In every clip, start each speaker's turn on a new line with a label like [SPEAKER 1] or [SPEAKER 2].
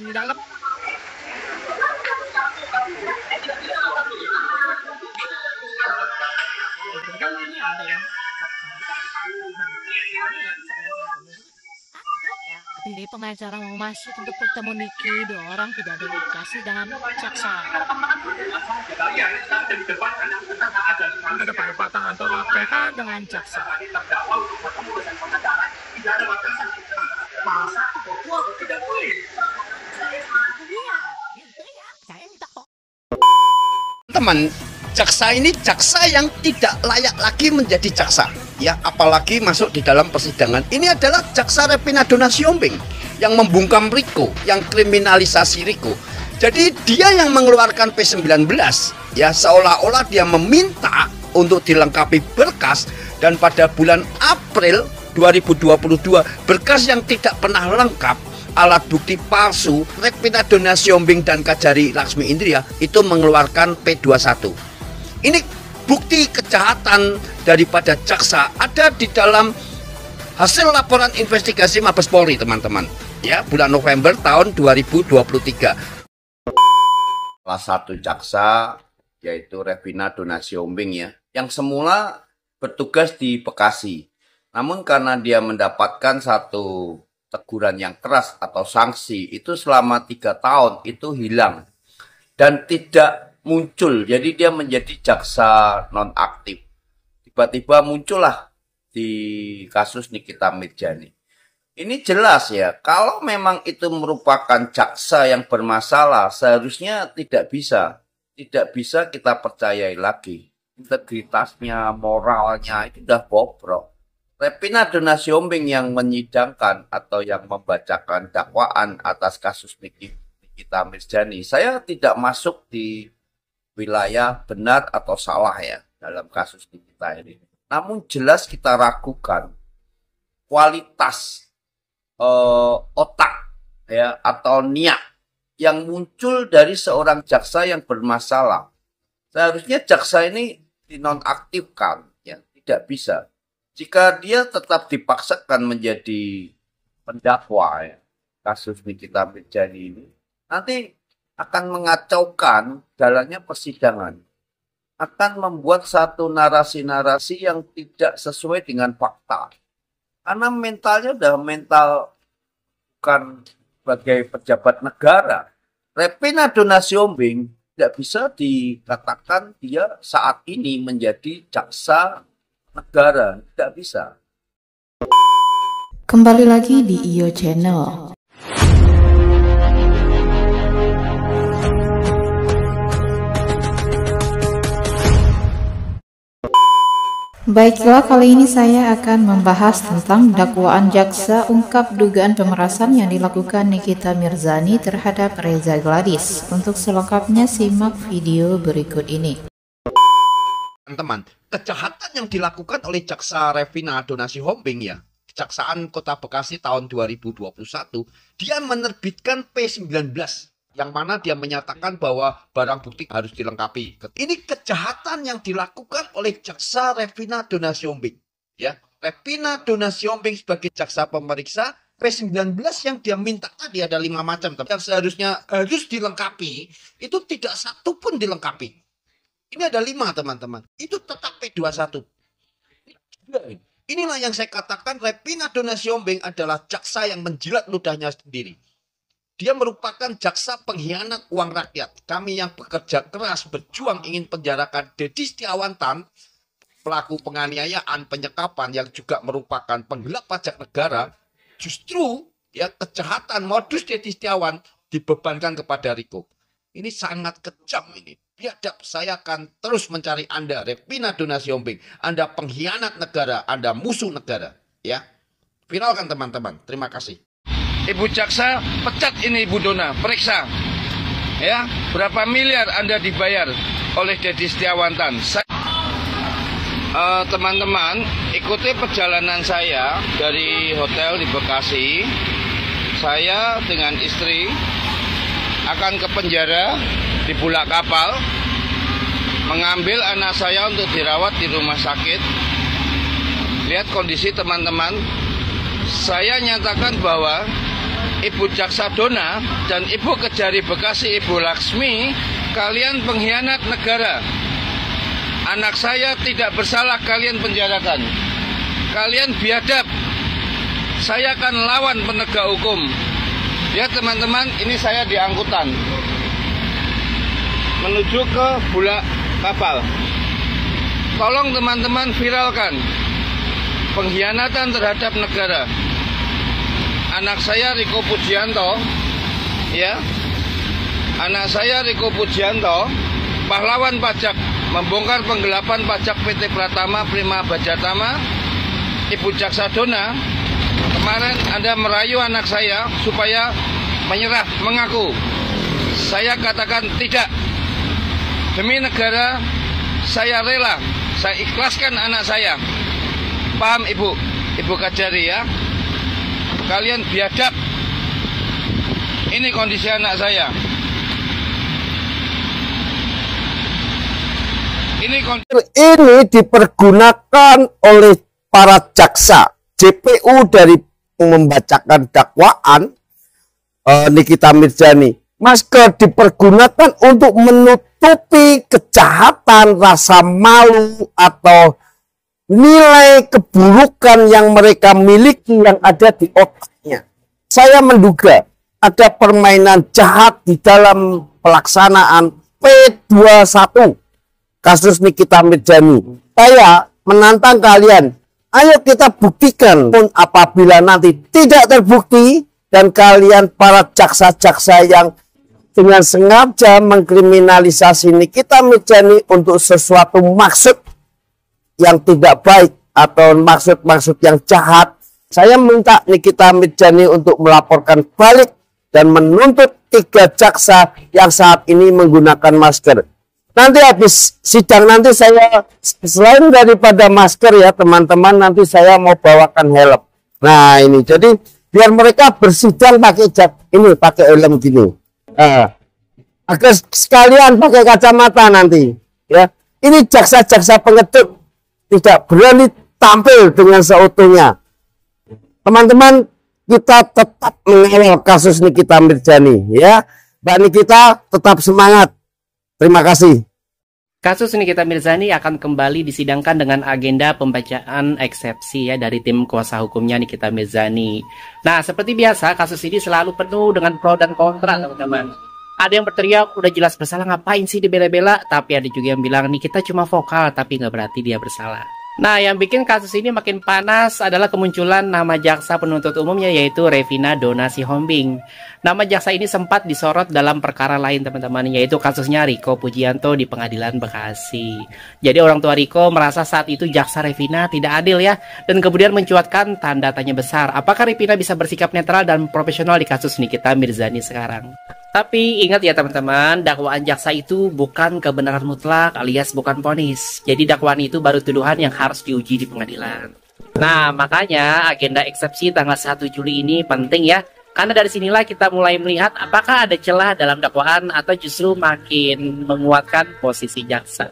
[SPEAKER 1] di dalam. Ini ada ya. Ini pengacara mau masuk untuk bertemu Niki, dua orang tidak dikasih dengan jaksa. Ada perdebatan antara PH dengan jaksa.
[SPEAKER 2] Teman, jaksa ini jaksa yang tidak layak lagi menjadi jaksa, ya, apalagi masuk di dalam persidangan. Ini adalah jaksa Repinado Nasiombing yang membungkam Riko, yang kriminalisasi Riko. Jadi dia yang mengeluarkan P19, ya, seolah-olah dia meminta untuk dilengkapi berkas, dan pada bulan April 2022 berkas yang tidak pernah lengkap, alat bukti palsu, Repinado Nasiombing dan Kajari Laksmi Indria itu mengeluarkan P21. Ini bukti kejahatan daripada jaksa ada di dalam hasil laporan investigasi Mabes Polri, teman-teman. Ya, bulan November tahun 2023. Salah satu jaksa yaitu Repinado Nasiombing, ya, yang semula bertugas di Bekasi. Namun karena dia mendapatkan satu teguran yang keras atau sanksi itu selama 3 tahun itu hilang dan tidak muncul, jadi dia menjadi jaksa nonaktif. Tiba-tiba muncullah di kasus Nikita Mirzani. Ini jelas, ya, kalau memang itu merupakan jaksa yang bermasalah, seharusnya tidak bisa kita percayai lagi. Integritasnya, moralnya itu sudah bobrok. Repinado Nasiombing yang menyidangkan atau yang membacakan dakwaan atas kasus Nikita Mirzani. Saya tidak masuk di wilayah benar atau salah, ya, dalam kasus Nikita ini. Namun jelas kita ragukan kualitas otak, ya, atau niat yang muncul dari seorang jaksa yang bermasalah. Seharusnya jaksa ini dinonaktifkan, ya, tidak bisa. Jika dia tetap dipaksakan menjadi pendakwa, ya, kasus Nikita Mirzani ini, nanti akan mengacaukan jalannya persidangan. Akan membuat satu narasi-narasi yang tidak sesuai dengan fakta. Karena mentalnya udah mental bukan sebagai pejabat negara. Repinado Nasiombing tidak bisa dikatakan dia saat ini menjadi jaksa negara, tidak bisa.
[SPEAKER 3] Kembali lagi di IO Channel. Baiklah, kali ini saya akan membahas tentang dakwaan jaksa ungkap dugaan pemerasan yang dilakukan Nikita Mirzani terhadap Reza Gladys. Untuk selengkapnya simak video berikut ini.
[SPEAKER 2] Teman-teman, kejahatan yang dilakukan oleh jaksa Repinado Nasiombing, ya, Kejaksaan Kota Bekasi tahun 2021, dia menerbitkan P19 yang mana dia menyatakan bahwa barang bukti harus dilengkapi. Ini kejahatan yang dilakukan oleh jaksa Repinado Nasiombing, ya. Repinado Nasiombing sebagai jaksa pemeriksa, P19 yang dia minta tadi ada 5 macam, yang seharusnya harus dilengkapi, itu tidak satu pun dilengkapi. Ini ada 5, teman-teman. Itu tetap P21. Inilah yang saya katakan Repinado Nasiombing adalah jaksa yang menjilat ludahnya sendiri. Dia merupakan jaksa pengkhianat uang rakyat. Kami yang bekerja keras berjuang ingin penjarakan Deddy Setiawan Tan, pelaku penganiayaan, penyekapan yang juga merupakan penggelap pajak negara. Justru, ya, kejahatan modus Deddy Setiawan dibebankan kepada Riko. Ini sangat kejam ini. Biadab, saya akan terus mencari Anda, Repinado Nasiombing. Anda pengkhianat negara, Anda musuh negara, ya. Viralkan, teman-teman. Terima kasih.
[SPEAKER 4] Ibu jaksa, pecat ini Ibu Dona, periksa. Ya, berapa miliar Anda dibayar oleh Deddy Setiawan Tan? Teman-teman, ikuti perjalanan saya dari hotel di Bekasi. Saya dengan istri akan ke penjara di Bulak Kapal, mengambil anak saya untuk dirawat di rumah sakit. Lihat kondisi, teman-teman. Saya nyatakan bahwa Ibu Jaksa Dona dan Ibu Kejari Bekasi Ibu Laksmi, kalian pengkhianat negara. Anak saya tidak bersalah, kalian penjarakan. Kalian biadab. Saya akan lawan penegak hukum. Ya teman-teman, ini saya di angkutan menuju ke Bulak Kapal. Tolong teman-teman viralkan pengkhianatan terhadap negara. Anak saya Riko Pujianto, ya, anak saya Riko Pujianto, pahlawan pajak, membongkar penggelapan pajak PT Pratama Prima Bajatama. Ibu Jaksa Dona, kemarin Anda merayu anak saya supaya menyerah, mengaku. Saya katakan tidak. Demi negara, saya rela, saya ikhlaskan anak saya. Paham Ibu? Ibu Kejari ya? Kalian biadab. Ini kondisi anak saya. Ini
[SPEAKER 2] dipergunakan oleh para jaksa. JPU dari membacakan dakwaan Nikita Mirzani. Masker dipergunakan untuk menutupi kejahatan, rasa malu atau nilai keburukan yang mereka miliki yang ada di otaknya. Saya menduga ada permainan jahat di dalam pelaksanaan P21 kasus Nikita Mirzani. Saya menantang kalian, ayo kita buktikan. Pun apabila nanti tidak terbukti dan kalian para jaksa-jaksa yang dengan sengaja mengkriminalisasi Nikita Mirzani untuk sesuatu maksud yang tidak baik atau maksud-maksud yang jahat, saya minta Nikita Mirzani untuk melaporkan balik dan menuntut 3 jaksa yang saat ini menggunakan masker. Nanti habis sidang nanti saya selain daripada masker ya teman-teman, nanti saya mau bawakan helm. Nah ini jadi biar mereka bersidang pakai pakai helm gini. Agar sekalian pakai kacamata nanti ya. Ini jaksa-jaksa pengecut tidak berani tampil dengan seutuhnya. Teman-teman, kita tetap mengawal kasus Nikita Mirzani ya. Mbak Nikita tetap semangat. Terima kasih.
[SPEAKER 5] Kasus Nikita Mirzani akan kembali disidangkan dengan agenda pembacaan eksepsi ya dari tim kuasa hukumnya Nikita Mirzani. Nah, seperti biasa kasus ini selalu penuh dengan pro dan kontra, teman-teman. Ada yang berteriak udah jelas bersalah, ngapain sih dibela-bela, tapi ada juga yang bilang nih kita cuma vokal tapi nggak berarti dia bersalah. Nah, yang bikin kasus ini makin panas adalah kemunculan nama jaksa penuntut umumnya yaitu Revina Dona Sihombing. Nama jaksa ini sempat disorot dalam perkara lain teman-teman, yaitu kasusnya Riko Pujianto di Pengadilan Bekasi. Jadi orang tua Riko merasa saat itu jaksa Revina tidak adil ya, dan kemudian mencuatkan tanda tanya besar. Apakah Revina bisa bersikap netral dan profesional di kasus Nikita Mirzani sekarang? Tapi ingat ya teman-teman, dakwaan jaksa itu bukan kebenaran mutlak alias bukan vonis. Jadi dakwaan itu baru tuduhan yang harus diuji di pengadilan. Nah, makanya agenda eksepsi tanggal 1 Juli ini penting ya. Karena dari sinilah kita mulai melihat apakah ada celah dalam dakwaan atau justru makin menguatkan posisi jaksa.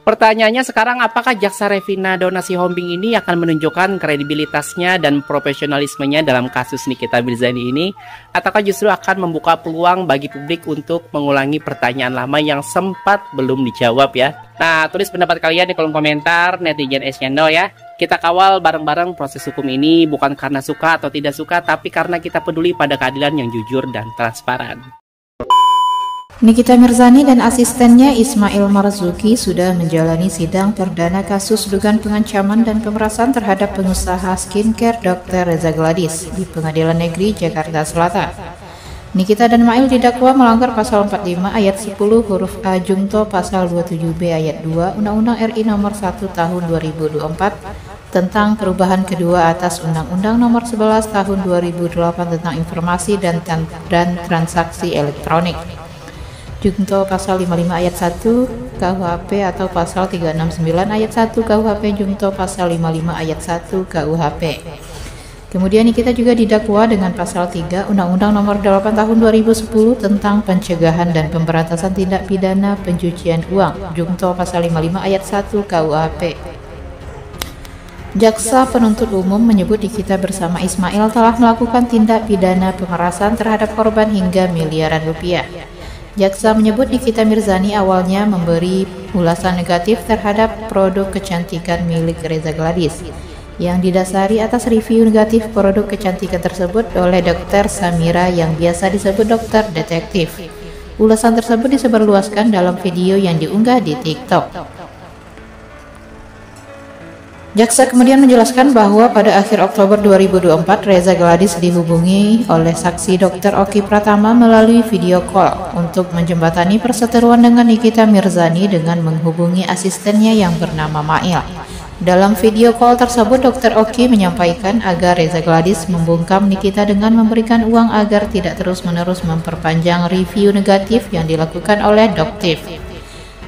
[SPEAKER 5] Pertanyaannya sekarang, apakah jaksa Revina Dona Sihombing ini akan menunjukkan kredibilitasnya dan profesionalismenya dalam kasus Nikita Mirzani ini, ataukah justru akan membuka peluang bagi publik untuk mengulangi pertanyaan lama yang sempat belum dijawab ya? Nah, tulis pendapat kalian di kolom komentar netizen channel ya. Kita kawal bareng-bareng proses hukum ini bukan karena suka atau tidak suka, tapi karena kita peduli pada keadilan yang jujur dan transparan.
[SPEAKER 3] Nikita Mirzani dan asistennya Ismail Marzuki sudah menjalani sidang perdana kasus dugaan pengancaman dan pemerasan terhadap pengusaha skincare Dr. Reza Gladys di Pengadilan Negeri Jakarta Selatan. Nikita dan Mail didakwa melanggar pasal 45 ayat 10 huruf A Jungto pasal 27B ayat 2 Undang-Undang RI nomor 1 tahun 2024 tentang perubahan kedua atas Undang-Undang nomor 11 tahun 2008 tentang informasi dan transaksi elektronik. Jungto pasal 55 ayat 1 KUHP atau pasal 369 ayat 1 KUHP Jungto pasal 55 ayat 1 KUHP. Kemudian kita juga didakwa dengan pasal 3 Undang-Undang nomor 8 tahun 2010 tentang pencegahan dan pemberantasan tindak pidana pencucian uang Jungto pasal 55 ayat 1 KUHP. Jaksa penuntut umum menyebut Nikita bersama Ismail telah melakukan tindak pidana pemerasan terhadap korban hingga miliaran rupiah. Jaksa menyebut Nikita Mirzani awalnya memberi ulasan negatif terhadap produk kecantikan milik Reza Gladys, yang didasari atas review negatif produk kecantikan tersebut oleh Dr. Samira yang biasa disebut dokter detektif. Ulasan tersebut disebarluaskan dalam video yang diunggah di TikTok. Jaksa kemudian menjelaskan bahwa pada akhir Oktober 2024 Reza Gladys dihubungi oleh saksi Dr. Oki Pratama melalui video call untuk menjembatani perseteruan dengan Nikita Mirzani dengan menghubungi asistennya yang bernama Mail. Dalam video call tersebut Dr. Oki menyampaikan agar Reza Gladys membungkam Nikita dengan memberikan uang agar tidak terus-menerus memperpanjang review negatif yang dilakukan oleh Doktif.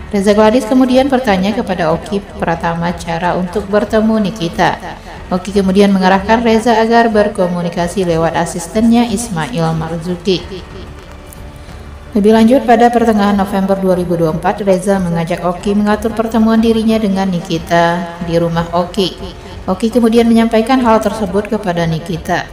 [SPEAKER 3] Reza Gladys kemudian bertanya kepada Oki Pratama cara untuk bertemu Nikita. Oki kemudian mengarahkan Reza agar berkomunikasi lewat asistennya Ismail Marzuki. Lebih lanjut, pada pertengahan November 2024, Reza mengajak Oki mengatur pertemuan dirinya dengan Nikita di rumah Oki. Oki kemudian menyampaikan hal tersebut kepada Nikita.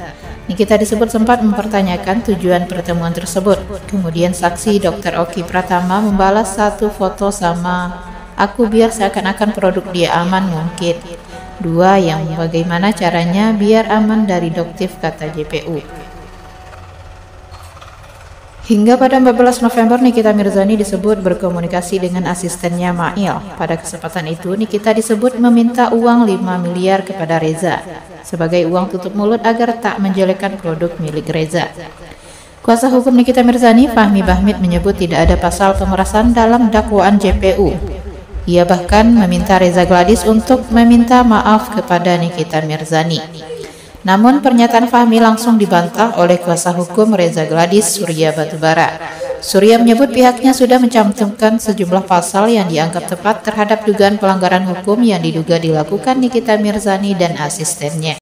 [SPEAKER 3] Nikita disebut sempat mempertanyakan tujuan pertemuan tersebut. Kemudian saksi Dr. Oki Pratama membalas satu foto sama aku biar seakan-akan produk dia aman mungkin. Dua, yang bagaimana caranya biar aman dari Doktif, kata JPU. Hingga pada 14 November, Nikita Mirzani disebut berkomunikasi dengan asistennya Mail. Pada kesempatan itu, Nikita disebut meminta uang 5 miliar kepada Reza sebagai uang tutup mulut agar tak menjelekkan produk milik Reza. Kuasa hukum Nikita Mirzani, Fahmi Bahmid, menyebut tidak ada pasal pemerasan dalam dakwaan JPU. Ia bahkan meminta Reza Gladys untuk meminta maaf kepada Nikita Mirzani. Namun pernyataan Fahmi langsung dibantah oleh kuasa hukum Reza Gladys, Surya Batubara. Surya menyebut pihaknya sudah mencantumkan sejumlah pasal yang dianggap tepat terhadap dugaan pelanggaran hukum yang diduga dilakukan Nikita Mirzani dan asistennya.